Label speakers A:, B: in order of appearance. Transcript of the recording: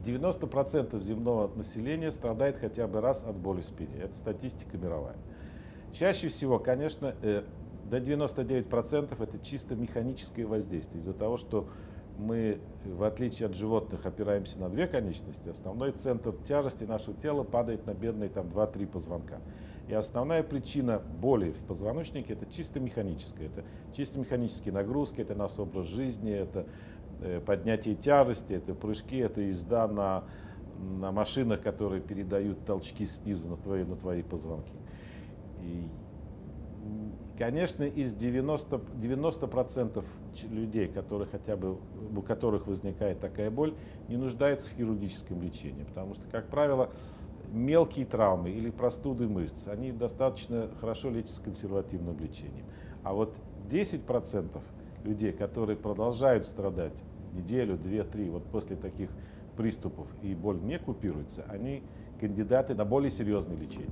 A: 90% земного населения страдает хотя бы раз от боли в спине. Это статистика мировая. Чаще всего, конечно, до 99% это чисто механическое воздействие. Из-за того, что мы, в отличие от животных, опираемся на две конечности, основной центр тяжести нашего тела падает на бедные 2-3 позвонка. И основная причина боли в позвоночнике — это чисто механическая. Это чисто механические нагрузки, это наш образ жизни, это поднятие тяжести, это прыжки, это езда на машинах, которые передают толчки снизу на твои позвонки. И, конечно, из 90% людей, у которых возникает такая боль, не нуждаются в хирургическом лечении, потому что, как правило, мелкие травмы или простуды мышц, они достаточно хорошо лечатся консервативным лечением. А вот 10% людей, которые продолжают страдать неделю, 2-3, вот после таких приступов, и боль не купируется, они кандидаты на более серьезное лечение.